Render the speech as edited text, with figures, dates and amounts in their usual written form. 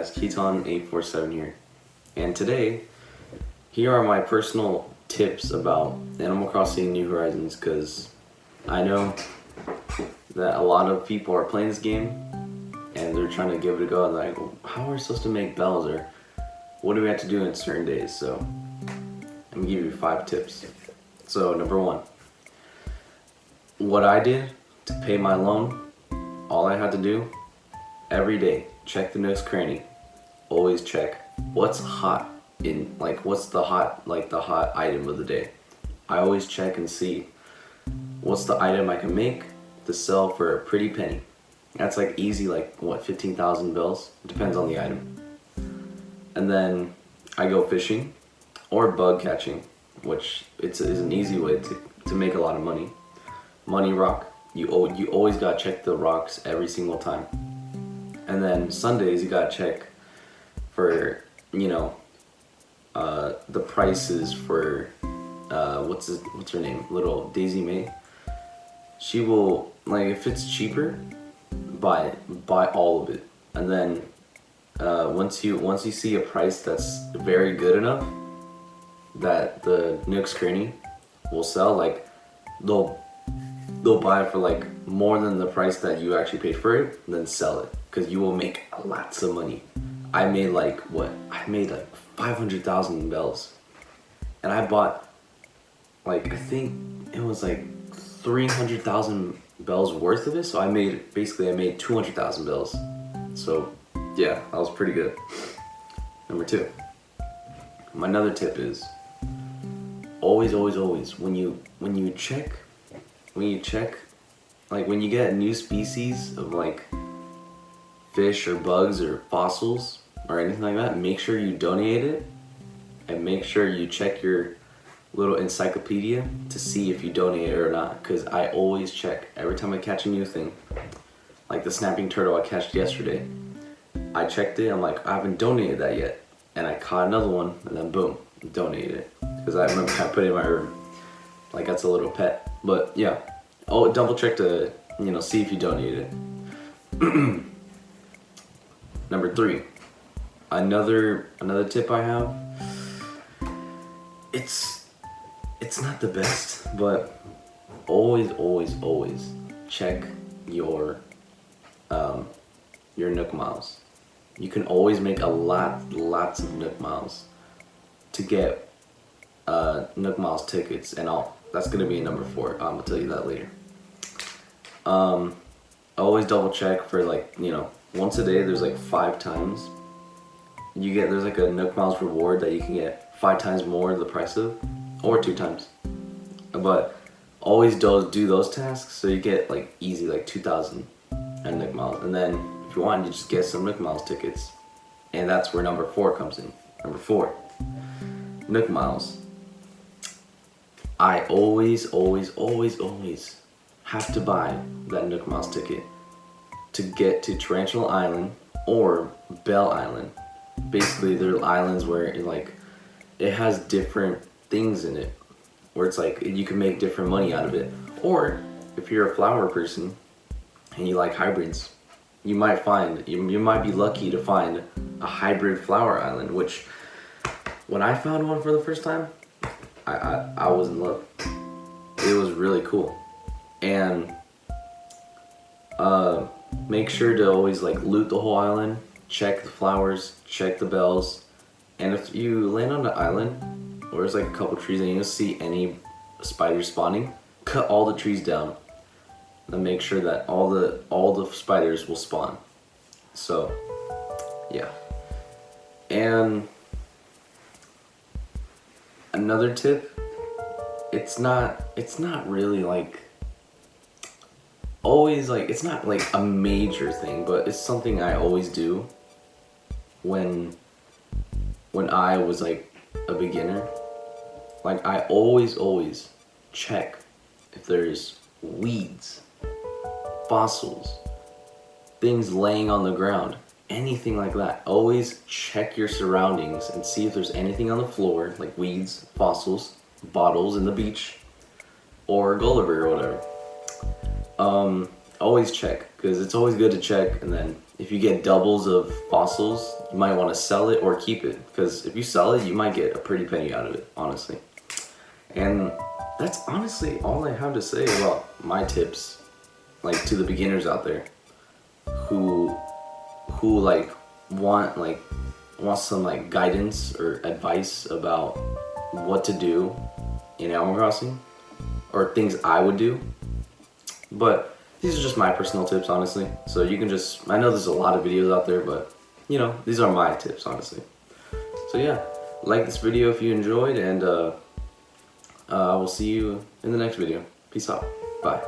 guys, Keaton847 here. And today, here are my personal tips about Animal Crossing New Horizons, because I know that a lot of people are playing this game and they're trying to give it a go, and like, how are we supposed to make bells, or what do we have to do in certain days? So I'm gonna give you 5 tips. So number 1, what I did to pay my loan, all I had to do every day, check the Nook's Cranny. Always check what's hot in, like, what's the hot item of the day. I always check and see what's the item I can make to sell for a pretty penny. That's like easy, like what, 15,000 bells? It depends on the item. And then I go fishing or bug catching, which is an easy way to make a lot of money. Money rock. You always gotta check the rocks every single time. And then Sundays you gotta check for, the prices for what's her name? Little Daisy May. She will, like, if it's cheaper, buy all of it. And then once you see a price that's very good enough that the Nook's Cranny will sell, like they'll buy it for like more than the price that you actually paid for it, then sell it, because you will make lots of money. I made like 500,000 bells, and I bought, like, I think it was like 300,000 bells worth of it. So I made 200,000 bells. So yeah, that was pretty good. Number 2, my another tip is always when you check, like when you get a new species of like fish or bugs or fossils or anything like that, make sure you donate it, and make sure you check your little encyclopedia to see if you donate it or not. Because I always check every time I catch a new thing, like the snapping turtle I catched yesterday. I checked it, I'm like, I haven't donated that yet, and I caught another one, and then boom, donated it, because I remember I put it in my room, like that's a little pet. But yeah, double check to see if you donated it. Number 3, another tip I have. It's not the best, but always check your Nook Miles. You can always make lots of Nook Miles to get Nook Miles tickets, and that's gonna be number 4. I'm gonna tell you that later. Always double check for, like, once a day. There's like 5 times there's like a Nook Miles reward that you can get 5 times more the price of, or 2 times. But always do those tasks so you get like easy like 2,000 and Nook Miles. And then if you want, you just get some Nook Miles tickets, and that's where number 4 comes in. Number 4, Nook Miles. I always have to buy that Nook Miles ticket to get to Tarantula Island or Bell Island. Basically, they're islands where it has different things in it, where it's like you can make different money out of it. Or if you're a flower person and you like hybrids, you might be lucky to find a hybrid flower island, which when I found one for the first time, I was in love. It was really cool. And make sure to always loot the whole island, check the flowers, check the bells, and if you land on an island where there's like a couple trees and you don't see any spiders spawning, cut all the trees down and make sure that all the spiders will spawn. So yeah. And another tip, it's not really it's not like a major thing, but it's something I always do when I was like a beginner. Like, I always check if there's weeds, fossils, things laying on the ground, anything like that. Always check your surroundings and see if there's anything on the floor, like weeds, fossils, bottles in the beach, or Gulliver or whatever. Always check, because it's always good to check, and then if you get doubles of fossils, you might want to sell it or keep it, because if you sell it, you might get a pretty penny out of it, honestly. And that's honestly all I have to say about my tips, like to the beginners out there who like want some like guidance or advice about what to do in Animal Crossing, or things I would do. But these are just my personal tips, honestly. So you can just, I know there's a lot of videos out there, but you know, these are my tips, honestly. So yeah, like this video if you enjoyed, and I will see you in the next video. Peace out. Bye.